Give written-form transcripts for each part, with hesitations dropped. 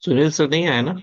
Sunil sir नहीं आया ना।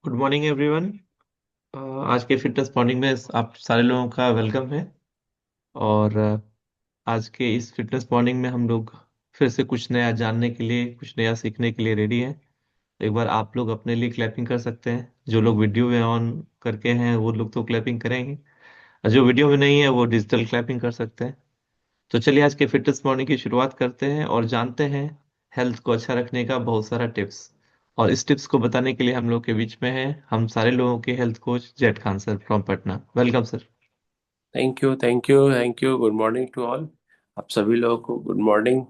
Good morning everyone. आज के फिटनेस मॉर्निंग में आप सारे लोगों का वेलकम है। और आज के इस फिटनेस मॉर्निंग में हम लोग फिर से कुछ नया जानने के लिए, कुछ नया सीखने के लिए रेडी हैं। एक बार आप लोग अपने लिए क्लैपिंग कर सकते हैं। जो लोग वीडियो में ऑन करके हैं वो लोग तो क्लैपिंग करेंगे, और जो वीडियो में नहीं है वो डिजिटल क्लैपिंग कर सकते हैं। तो चलिए आज के फिटनेस मॉर्निंग की शुरुआत करते हैं और जानते हैं हेल्थ को अच्छा रखने का बहुत सारा टिप्स। और इस टिप्स को बताने के लिए हम लोग के बीच में है हम सारे लोगों के हेल्थ कोच जेड Khan sir from Patna. Welcome sir. Thank you, thank you, thank you. Good morning to all. आप सभी लोगों को गुड मॉर्निंग।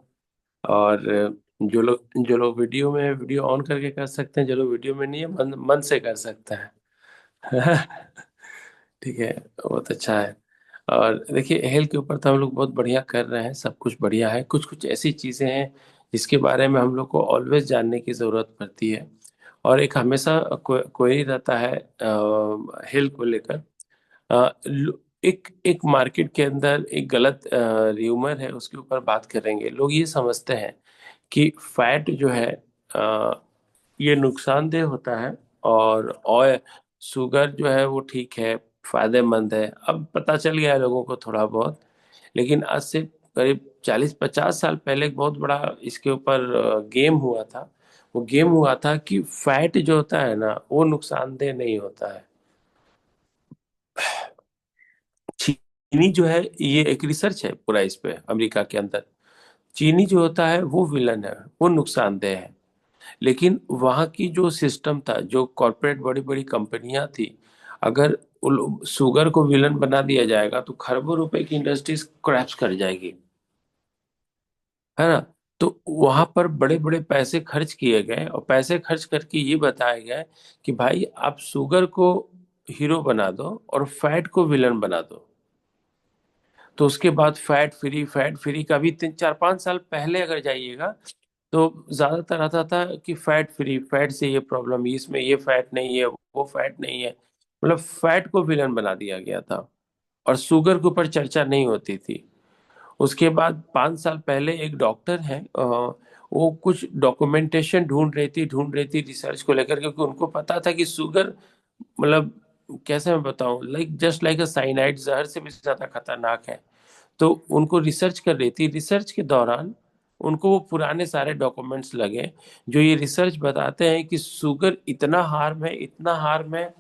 और जो लोग वीडियो में वीडियो ऑन करके कर सकते हैं, जो लोग वीडियो में नहीं है मन मन से कर सकते हैं। ठीक है, बहुत अच्छा है। और देखिए, हेल्थ के ऊपर तो हम लोग बहुत बढ़िया कर रहे हैं, सब कुछ बढ़िया है। कुछ कुछ ऐसी चीज़ें हैं जिसके बारे में हम लोग को ऑलवेज जानने की ज़रूरत पड़ती है। और एक हमेशा क्वेरी रहता है हेल्थ को लेकर। एक एक मार्केट के अंदर एक गलत र्यूमर है, उसके ऊपर बात करेंगे। लोग ये समझते हैं कि फैट जो है ये नुकसानदेह होता है, और ऑयल शुगर जो है वो ठीक है, फायदेमंद है। अब पता चल गया है लोगों को थोड़ा बहुत। लेकिन आज से करीब 40-50 साल पहले एक बहुत बड़ा इसके ऊपर गेम हुआ था। वो गेम हुआ था कि फैट जो होता है ना, वो नुकसानदेह नहीं होता है। चीनी जो है, ये एक रिसर्च है पूरा इस पे अमेरिका के अंदर। चीनी जो होता है वो विलन है, वो नुकसानदेह है। लेकिन वहाँ की जो सिस्टम था, जो कॉरपोरेट बड़ी बड़ी कंपनियां थी, अगर शुगर को विलन बना दिया जाएगा तो खरबों रुपए की इंडस्ट्रीज क्रैश कर जाएगी, है ना। तो वहां पर बड़े बड़े पैसे खर्च किए गए, और पैसे खर्च करके ये बताया गया कि भाई आप शुगर को हीरो बना दो और फैट को विलन बना दो। तो उसके बाद फैट फ्री का भी 3-4-5 साल पहले अगर जाइएगा तो ज्यादातर आता था कि फैट फ्री, फैट से ये प्रॉब्लम, इसमें ये फैट नहीं है, वो फैट नहीं है। मतलब फैट को विलन बना दिया गया था, और शुगर के ऊपर चर्चा नहीं होती थी। उसके बाद 5 साल पहले एक डॉक्टर है, वो कुछ डॉक्यूमेंटेशन ढूंढ रही थी रिसर्च को लेकर, क्योंकि उनको पता था कि शुगर, मतलब कैसे मैं बताऊं, लाइक जस्ट लाइक अ साइनाइड, जहर से भी ज्यादा खतरनाक है। तो उनको रिसर्च कर रही थी। रिसर्च के दौरान उनको वो पुराने सारे डॉक्यूमेंट्स लगे, जो ये रिसर्च बताते हैं कि शुगर इतना हार्म है, इतना हार्म है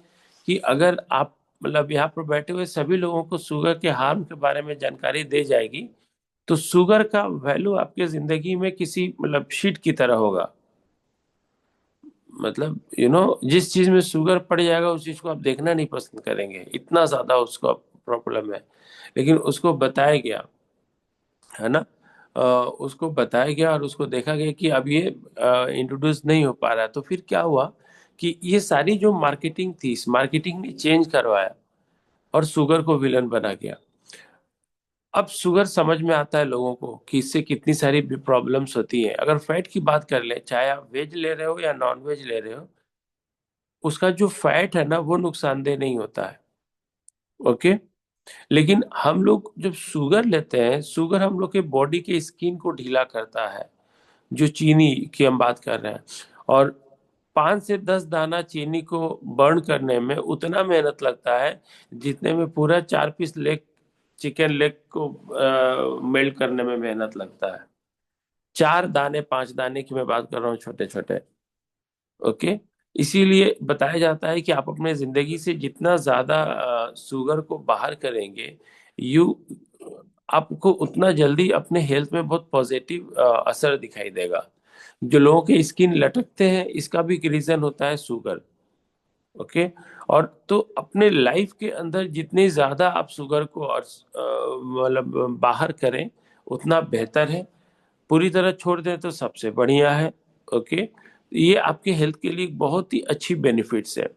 कि अगर आप, मतलब यहाँ पर बैठे हुए सभी लोगों को शुगर के हार्म के बारे में जानकारी दे जाएगी, तो शुगर का वैल्यू आपके जिंदगी में किसी, मतलब शीट की तरह होगा। मतलब जिस चीज में शुगर पड़ जाएगा उस चीज को आप देखना नहीं पसंद करेंगे, इतना ज्यादा उसको प्रॉब्लम है। लेकिन उसको बताया गया, है ना। उसको बताया गया और उसको देखा गया कि अब ये इंट्रोड्यूस नहीं हो पा रहा है। तो फिर क्या हुआ कि ये सारी जो मार्केटिंग थी, इस मार्केटिंग ने चेंज करवाया और शुगर को विलन बना गया। अब शुगर समझ में आता है लोगों को कि इससे कितनी सारी प्रॉब्लम्स होती हैं। अगर फैट की बात कर ले, चाहे आप वेज ले रहे हो या नॉन वेज ले रहे हो, उसका जो फैट है ना वो नुकसानदेह नहीं होता है। ओके। लेकिन हम लोग जब शुगर लेते हैं, शुगर हम लोग के बॉडी के स्किन को ढीला करता है। जो चीनी की हम बात कर रहे हैं, और 5 से 10 दाना चीनी को बर्न करने में उतना मेहनत लगता है जितने में पूरा 4 पीस लेग, चिकन लेग को मेल्ट करने में मेहनत लगता है। 4 दाने, 5 दाने की मैं बात कर रहा हूँ, छोटे छोटे। ओके। इसीलिए बताया जाता है कि आप अपने जिंदगी से जितना ज्यादा शुगर को बाहर करेंगे, यू आपको उतना जल्दी अपने हेल्थ में बहुत पॉजिटिव असर दिखाई देगा। जो लोगों के स्किन लटकते हैं, इसका भी एक रीजन होता है शुगर। ओके। और तो अपने लाइफ के अंदर जितने ज्यादा आप शुगर को और मतलब बाहर करें उतना बेहतर है। पूरी तरह छोड़ दें तो सबसे बढ़िया है। ओके। ये आपके हेल्थ के लिए बहुत ही अच्छी बेनिफिट्स है।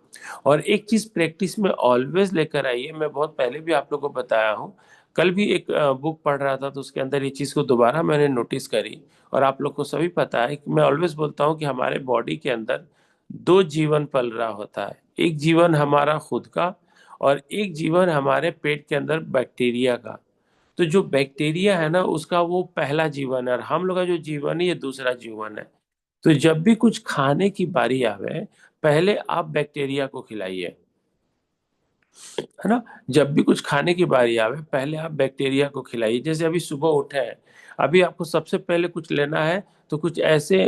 और एक चीज प्रैक्टिस में ऑलवेज लेकर आइए, मैं बहुत पहले भी आप लोगों को बताया हूँ। कल भी एक बुक पढ़ रहा था तो उसके अंदर ये चीज को दोबारा मैंने नोटिस करी। और आप लोग को सभी पता है कि मैं ऑलवेज बोलता हूँ कि हमारे बॉडी के अंदर दो जीवन पल रहा होता है। एक जीवन हमारा खुद का, और एक जीवन हमारे पेट के अंदर बैक्टीरिया का। तो जो बैक्टीरिया है ना उसका वो पहला जीवन है, और हम लोग का जो जीवन है ये दूसरा जीवन है। तो जब भी कुछ खाने की बारी आवे, पहले आप बैक्टीरिया को खिलाइए, है ना। जब भी कुछ खाने की बारी आवे पहले आप बैक्टीरिया को खिलाइए। जैसे अभी सुबह उठे हैं, अभी आपको सबसे पहले कुछ लेना है तो कुछ ऐसे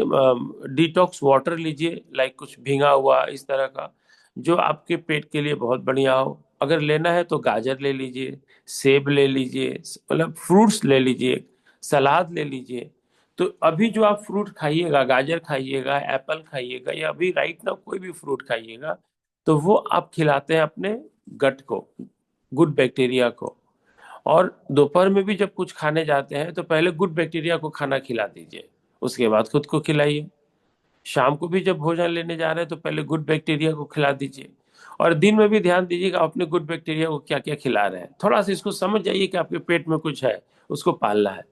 डिटॉक्स वाटर लीजिए, लाइक कुछ भींगा हुआ इस तरह का, जो आपके पेट के लिए बहुत बढ़िया हो। अगर लेना है तो गाजर ले लीजिए, सेब ले लीजिए, मतलब फ्रूट्स ले लीजिए, सलाद ले लीजिए। तो अभी जो आप फ्रूट खाइएगा, गाजर खाइएगा, एप्पल खाइएगा, या अभी राइट ना कोई भी फ्रूट खाइएगा, तो वो आप खिलाते हैं अपने गट को, गुड बैक्टीरिया को। और दोपहर में भी जब कुछ खाने जाते हैं तो पहले गुड बैक्टीरिया को खाना खिला दीजिए, उसके बाद खुद को खिलाइए। शाम को भी जब भोजन लेने जा रहे हैं तो पहले गुड बैक्टीरिया को खिला दीजिए। और दिन में भी ध्यान दीजिएगा आप अपने गुड बैक्टीरिया को क्या क्या खिला रहे हैं। थोड़ा सा इसको समझ जाइए कि आपके पेट में कुछ है, उसको पालना है।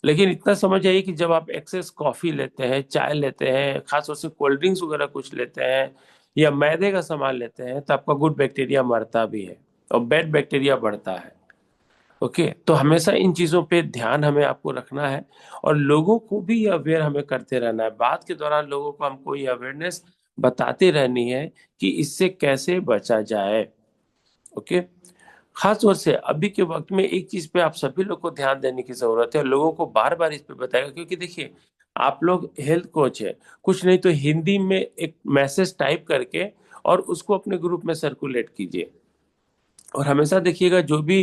लेकिन इतना समझ जाइए कि जब आप एक्सेस कॉफी लेते हैं, चाय लेते हैं, खासतौर से कोल्ड ड्रिंक्स वगैरह कुछ लेते हैं, या मैदे का सामान लेते हैं, तो आपका गुड बैक्टीरिया मरता भी है और बैड बैक्टीरिया बढ़ता है। ओके। तो हमेशा इन चीजों पे ध्यान हमें आपको रखना है। और लोगों को भी अवेयर हमें करते रहना है। बात के दौरान लोगों को हमको ये अवेयरनेस बताते रहनी है कि इससे कैसे बचा जाए। ओके। खास तौर से अभी के वक्त में एक चीज पे आप सभी लोग को ध्यान देने की जरूरत है, लोगों को बार बार इस पे बताएगा, क्योंकि देखिए आप लोग हेल्थ कोच है, कुछ नहीं तो हिंदी में एक मैसेज टाइप करके और उसको अपने ग्रुप में सर्कुलेट कीजिए। और हमेशा देखिएगा जो भी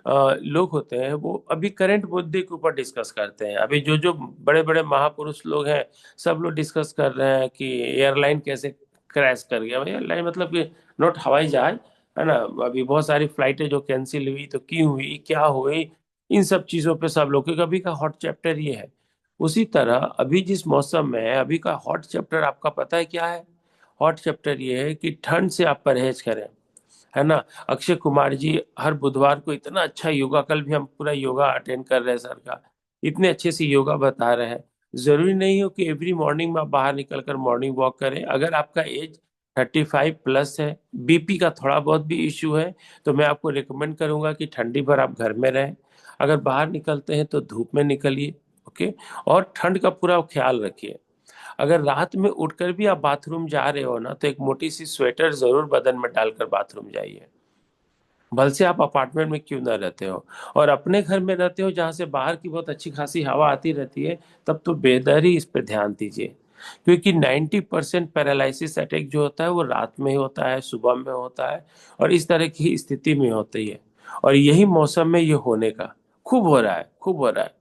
लोग होते हैं वो अभी करंट मुद्दे के ऊपर डिस्कस करते हैं। अभी जो जो बड़े बड़े महापुरुष लोग हैं, सब लोग डिस्कस कर रहे हैं कि एयरलाइन कैसे क्रैश कर गया। भाई एयरलाइन मतलब कि नॉट हवाई जहाज, है ना। अभी बहुत सारी फ्लाइटें जो कैंसिल हुई तो क्यों हुई, क्या हुई, इन सब चीजों पे सब लोग, क्योंकि अभी का हॉट चैप्टर ये है। उसी तरह अभी जिस मौसम में है, अभी का हॉट चैप्टर आपका पता है क्या है? हॉट चैप्टर ये है कि ठंड से आप परहेज करें, है ना। अक्षय कुमार जी हर बुधवार को इतना अच्छा योगा, कल भी हम पूरा योगा अटेंड कर रहे हैं सर का, इतने अच्छे से योगा बता रहे हैं। जरूरी नहीं हो कि एवरी मॉर्निंग में आप बाहर निकल कर मॉर्निंग वॉक करें। अगर आपका एज 35+ है, बीपी का थोड़ा बहुत भी इश्यू है, तो मैं आपको रिकमेंड करूंगा कि ठंडी भर आप घर में रहें। अगर बाहर निकलते हैं तो धूप में निकलिए। ओके। और ठंड का पूरा ख्याल रखिए। अगर रात में उठकर भी आप बाथरूम जा रहे हो ना, तो एक मोटी सी स्वेटर जरूर बदन में डालकर बाथरूम जाइए, भले से आप अपार्टमेंट में क्यों ना रहते हो। और अपने घर में रहते हो जहाँ से बाहर की बहुत अच्छी खासी हवा आती रहती है, तब तो बेहतर ही इस पे ध्यान दीजिए। क्योंकि 90% पैरालिसिस अटैक जो होता है वो रात में ही होता है, सुबह में होता है, और इस तरह की स्थिति में होती है। और यही मौसम में ये होने का खूब हो रहा है, खूब हो रहा है।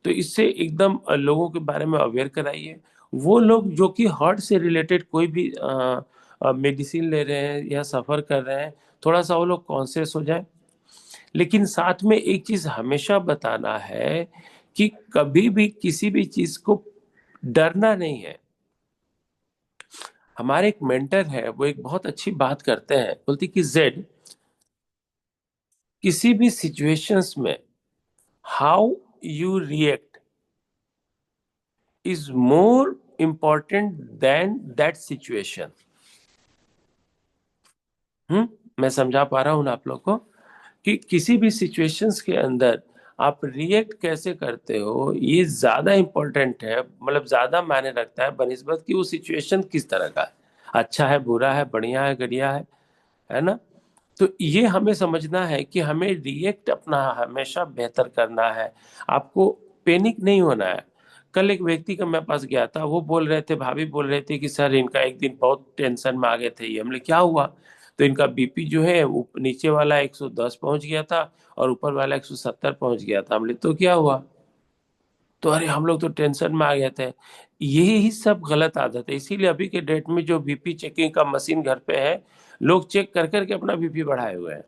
तो इससे एकदम लोगों के बारे में अवेयर कराइए। वो लोग जो कि हार्ट से रिलेटेड कोई भी मेडिसिन ले रहे हैं या सफर कर रहे हैं, थोड़ा सा वो लोग कॉन्शियस हो जाए। लेकिन साथ में एक चीज हमेशा बताना है कि कभी भी किसी भी चीज को डरना नहीं है। हमारे एक मेंटर है, वो एक बहुत अच्छी बात करते हैं, बोलती कि जेड, किसी भी सिचुएशंस में how you react is more important then that situation. मैं समझा पा रहा हूं ना आप लोग को, कि किसी भी सिचुएशंस के अंदर आप रिएक्ट कैसे करते हो ये ज्यादा इंपॉर्टेंट है, मतलब ज्यादा मायने रखता है बनिस्बत कि वो सिचुएशन किस तरह का है, अच्छा है, बुरा है, बढ़िया है, घटिया है ना। तो ये हमें समझना है कि हमें रिएक्ट अपना हमेशा बेहतर करना है। आपको पैनिक नहीं होना है। कल एक व्यक्ति का मेरे पास गया था, वो बोल रहे थे, भाभी बोल रहे थे कि सर इनका एक दिन बहुत टेंशन में आ गए थे, ये हमने क्या हुआ? तो इनका बीपी जो है नीचे वाला 110 पहुंच गया था और ऊपर वाला 170 पहुंच गया था। हमने तो क्या हुआ? तो अरे हम लोग तो टेंशन में आ गए थे। यही सब गलत आदत है, इसीलिए अभी के डेट में जो बीपी चेकिंग का मशीन घर पे है, लोग चेक कर करके अपना बीपी बढ़ाए हुए हैं।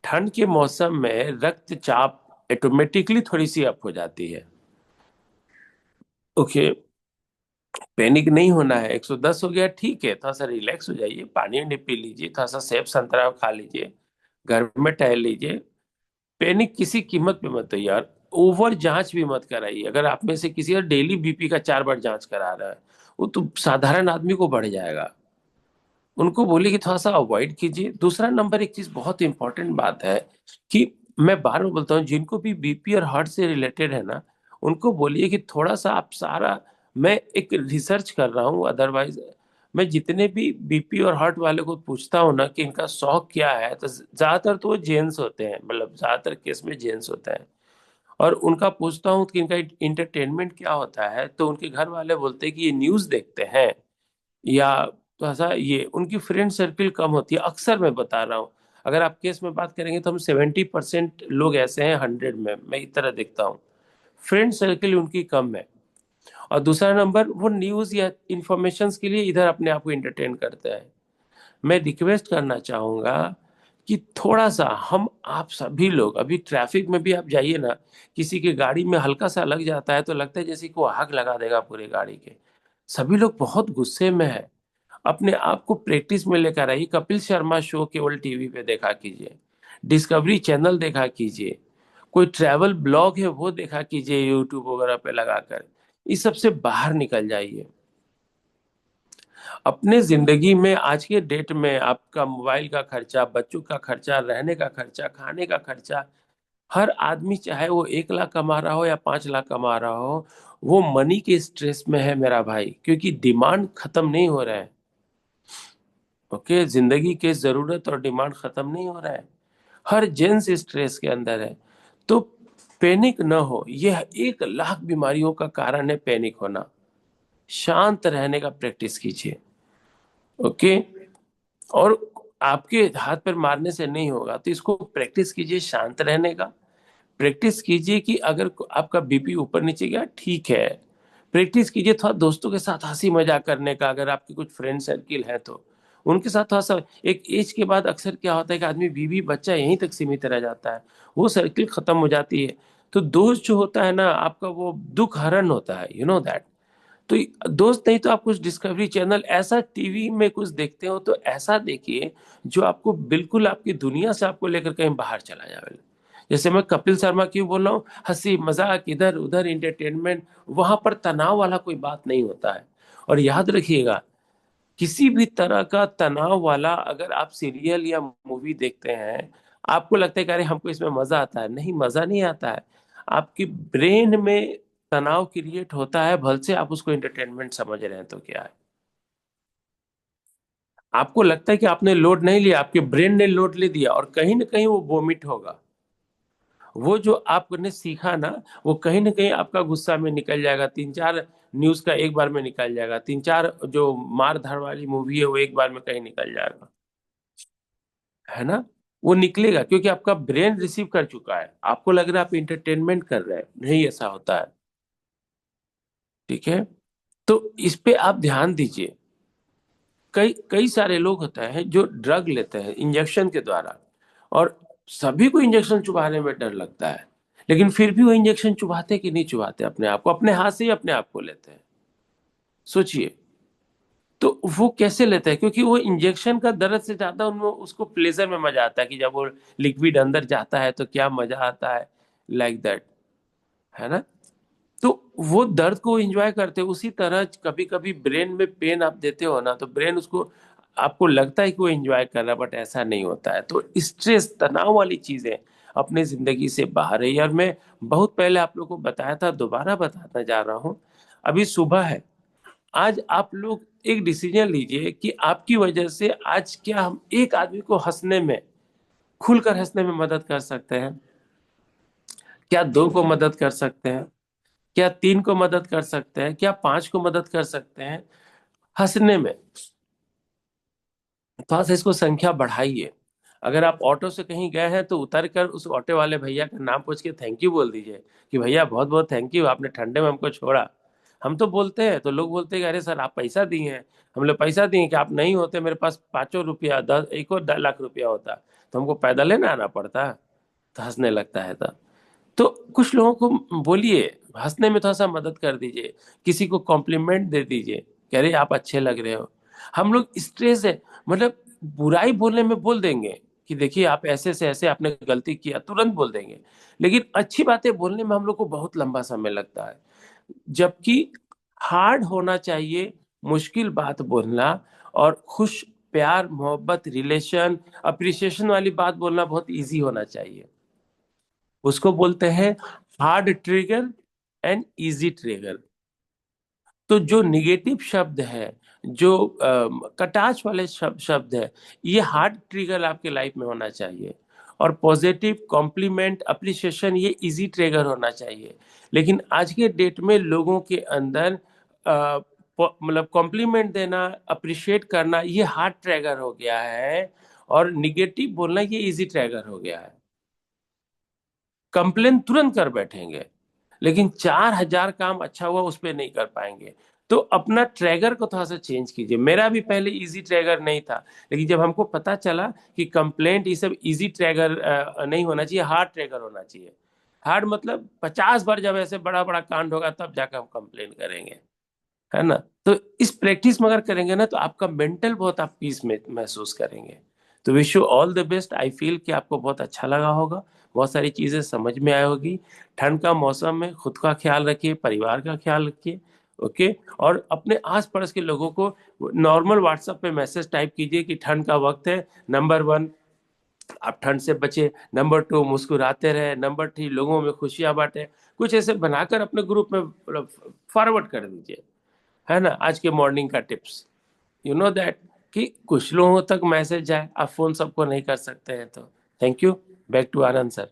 ठंड के मौसम में रक्तचाप ऑटोमेटिकली थोड़ी सी अप हो जाती है। ओके, पैनिक नहीं होना है। 110 हो गया ठीक है, थोड़ा सा रिलैक्स हो जाइए, पानी वानी पी लीजिए, थोड़ा सा सेब संतरा खा लीजिए, घर में टहल लीजिए। पैनिक किसी कीमत पे मत होइए यार। ओवर जांच भी मत कराइए। अगर आप में से किसी का डेली बीपी का 4 बार जांच करा रहा है, वो तो साधारण आदमी को बढ़ जाएगा। उनको बोलिए कि थोड़ा सा अवॉइड कीजिए। दूसरा नंबर, एक चीज बहुत इंपॉर्टेंट बात है कि मैं बार बार बोलता हूँ, जिनको भी बीपी और हार्ट से रिलेटेड है ना, उनको बोलिए कि थोड़ा सा आप सारा, मैं एक रिसर्च कर रहा हूँ, अदरवाइज मैं जितने भी बीपी और हार्ट वाले को पूछता हूँ ना कि इनका शौक क्या है, तो ज्यादातर तो वो जेंट्स होते हैं, मतलब ज्यादातर केस में जेंट्स होते हैं। और उनका पूछता हूँ कि इनका इंटरटेनमेंट क्या होता है, तो उनके घर वाले बोलते हैं कि ये न्यूज देखते हैं, या तो ऐसा ये उनकी फ्रेंड सर्किल कम होती है। अक्सर मैं बता रहा हूँ, अगर आप केस में बात करेंगे तो हम 70% लोग ऐसे हैं 100 में, मैं इस तरह देखता हूँ। फ्रेंड सर्किल उनकी कम है। और दूसरा नंबर, वो न्यूज या इंफॉर्मेशन के लिए इधर अपने आप को इंटरटेन करते हैं। मैं रिक्वेस्ट करना चाहूंगा कि थोड़ा सा हम आप सभी लोग, अभी ट्रैफिक में भी आप जाइए ना, किसी की गाड़ी में हल्का सा लग जाता है तो लगता है जैसे कि वो आग लगा देगा पूरी गाड़ी के। सभी लोग बहुत गुस्से में है। अपने आप को प्रैक्टिस में लेकर आइए। कपिल शर्मा शो केवल टीवी पे देखा कीजिए, डिस्कवरी चैनल देखा कीजिए, कोई ट्रैवल ब्लॉग है वो देखा कीजिए यूट्यूब वगैरह पे लगाकर। इस सब से बाहर निकल जाइए। अपने जिंदगी में आज के डेट में आपका मोबाइल का खर्चा, बच्चों का खर्चा, रहने का खर्चा, खाने का खर्चा, हर आदमी चाहे वो 1 लाख कमा रहा हो या 5 लाख कमा रहा हो, वो मनी के स्ट्रेस में है मेरा भाई, क्योंकि डिमांड खत्म नहीं हो रहा है। ओके, जिंदगी के जरूरत और डिमांड खत्म नहीं हो रहा है। हर जेंस स्ट्रेस के अंदर है। तो पैनिक ना हो, यह 1 लाख बीमारियों का कारण है पैनिक होना। शांत रहने का प्रैक्टिस कीजिए। ओके, और आपके हाथ पर मारने से नहीं होगा, तो इसको प्रैक्टिस कीजिए शांत रहने का। प्रैक्टिस कीजिए कि अगर आपका बीपी ऊपर नीचे गया ठीक है, प्रैक्टिस कीजिए थोड़ा दोस्तों के साथ हंसी मजाक करने का, अगर आपके कुछ फ्रेंड सर्किल है तो उनके साथ थोड़ा सा। एक एज के बाद अक्सर क्या होता है कि आदमी बीवी बच्चा यहीं तक सीमित रह जाता है, वो सर्किल खत्म हो जाती है। तो दोस्त जो होता है ना आपका, वो दुख हरण होता है, यू नो दैट। तो दोस्त नहीं तो आप कुछ डिस्कवरी चैनल ऐसा टीवी में कुछ देखते हो तो ऐसा देखिए जो आपको बिल्कुल आपकी दुनिया से आपको लेकर कहीं बाहर चला जाए। जैसे मैं कपिल शर्मा क्यों बोल रहा हूँ, हंसी मजाक इधर उधर इंटरटेनमेंट, वहां पर तनाव वाला कोई बात नहीं होता है। और याद रखिएगा, किसी भी तरह का तनाव वाला अगर आप सीरियल या मूवी देखते हैं, आपको लगता है कि अरे हमको इसमें मजा आता है, नहीं मजा नहीं आता है। आपकी ब्रेन में तनाव क्रिएट होता है, भल से आप उसको एंटरटेनमेंट समझ रहे हैं तो क्या है। आपको लगता है कि आपने लोड नहीं लिया, आपके ब्रेन ने लोड ले दिया, और कहीं ना कहीं वो वोमिट होगा। वो जो आपने सीखा ना, वो कहीं ना कहीं आपका गुस्सा में निकल जाएगा, 3 4 न्यूज का एक बार में निकल जाएगा, 3 4 जो मार धाड़ वाली मूवी है वो एक बार में कहीं निकल जाएगा। है ना, वो निकलेगा क्योंकि आपका ब्रेन रिसीव कर चुका है। आपको लग रहा है आप इंटरटेनमेंट कर रहे हैं, नहीं ऐसा होता है। ठीक है, तो इस पे आप ध्यान दीजिए। कई कई सारे लोग होते हैं जो ड्रग लेते हैं इंजेक्शन के द्वारा, और सभी को इंजेक्शन चुभाने में डर लगता है, लेकिन फिर भी वो इंजेक्शन चुभाते कि नहीं चुभाते, अपने आप को, अपने हाथ से ही अपने आप को लेते हैं। सोचिए, तो वो कैसे लेते हैं? क्योंकि वो इंजेक्शन का दर्द से ज्यादा उनको उसको प्लेजर में मजा आता है कि जब वो लिक्विड अंदर जाता है तो क्या मजा आता है, लाइक दैट। है ना, तो वो दर्द को एंजॉय करते हो। उसी तरह कभी कभी ब्रेन में पेन आप देते हो ना, तो ब्रेन उसको, आपको लगता है कि वो एंजॉय कर रहा है, बट ऐसा नहीं होता है। तो स्ट्रेस तनाव वाली चीजें अपने जिंदगी से बाहर है। और मैं बहुत पहले आप लोग को बताया था, दोबारा बताना जा रहा हूँ। अभी सुबह है, आज आप लोग एक डिसीजन लीजिए कि आपकी वजह से आज क्या हम एक आदमी को हंसने में, खुलकर हंसने में मदद कर सकते हैं। क्या 2 को मदद कर सकते हैं? क्या 3 को मदद कर सकते हैं? क्या 5 को मदद कर सकते हैं हंसने में? थोड़ा सा इसको संख्या बढ़ाइए। अगर आप ऑटो से कहीं गए हैं तो उतर कर उस ऑटो वाले भैया का नाम पूछ के थैंक यू बोल दीजिए कि भैया बहुत बहुत थैंक यू, आपने ठंडे में हमको छोड़ा। हम तो बोलते हैं तो लोग बोलते हैं कि अरे सर आप पैसा दिए हैं। हम लोग पैसा दिए कि आप नहीं होते मेरे पास 5 रुपया 10 एक और 1 लाख रुपया होता तो हमको पैदल लेना आना पड़ता। तो हंसने लगता है तब। तो कुछ लोगों को बोलिए, हंसने में थोड़ा सा मदद कर दीजिए, किसी को कॉम्प्लीमेंट दे दीजिए, कह रहे आप अच्छे लग रहे हो। हम लोग स्ट्रेस है, मतलब बुराई बोलने में बोल देंगे कि देखिए आप ऐसे से ऐसे आपने गलती किया, तुरंत बोल देंगे। लेकिन अच्छी बातें बोलने में हम लोग को बहुत लंबा समय लगता है। जबकि हार्ड होना चाहिए मुश्किल बात बोलना, और खुश, प्यार मोहब्बत रिलेशन अप्रिसिएशन वाली बात बोलना बहुत इजी होना चाहिए। उसको बोलते हैं hard trigger and easy trigger. तो जो निगेटिव शब्द है, जो कटाच वाले शब्द है, ये हार्ड ट्रिगर आपके लाइफ में होना चाहिए। और पॉजिटिव कॉम्प्लीमेंट अप्रिसिएशन ये इजी ट्रिगर होना चाहिए। लेकिन आज के डेट में लोगों के अंदर मतलब कॉम्प्लीमेंट देना, अप्रिशिएट करना ये हार्ड ट्रिगर हो गया है, और निगेटिव बोलना ये इजी ट्रिगर हो गया है। कंप्लेन तुरंत कर बैठेंगे, लेकिन 4,000 काम अच्छा हुआ उस पर नहीं कर पाएंगे। तो अपना ट्रैगर को थोड़ा सा चेंज कीजिए। मेरा भी पहले इजी ट्रैगर नहीं था, लेकिन जब हमको पता चला कि कंप्लेंट ये सब इजी ट्रैगर नहीं होना चाहिए, हार्ड ट्रैगर होना चाहिए। हार्ड मतलब 50 बार जब ऐसे बड़ा बड़ा कांड होगा तब जाकर हम कंप्लेन करेंगे, है ना। तो इस प्रैक्टिस मगर करेंगे ना तो आपका मेंटल बहुत आप पीस में महसूस करेंगे। तो wish you all the best. I feel कि आपको बहुत अच्छा लगा होगा, बहुत सारी चीजें समझ में आई होगी। ठंड का मौसम में खुद का ख्याल रखिए, परिवार का ख्याल रखिए। ओके। और अपने आस पड़ोस के लोगों को नॉर्मल व्हाट्सएप पे मैसेज टाइप कीजिए कि ठंड का वक्त है, नंबर 1 आप ठंड से बचे, नंबर 2 मुस्कुराते रहे, नंबर 3 लोगों में खुशियां बांटे। कुछ ऐसे बनाकर अपने ग्रुप में फॉरवर्ड कर दीजिए, है ना। आज के मॉर्निंग का टिप्स, यू नो दैट, कि कुछ लोगों तक मैसेज जाए। आप फोन सबको नहीं कर सकते हैं तो। Thank you. Back to Anand sir.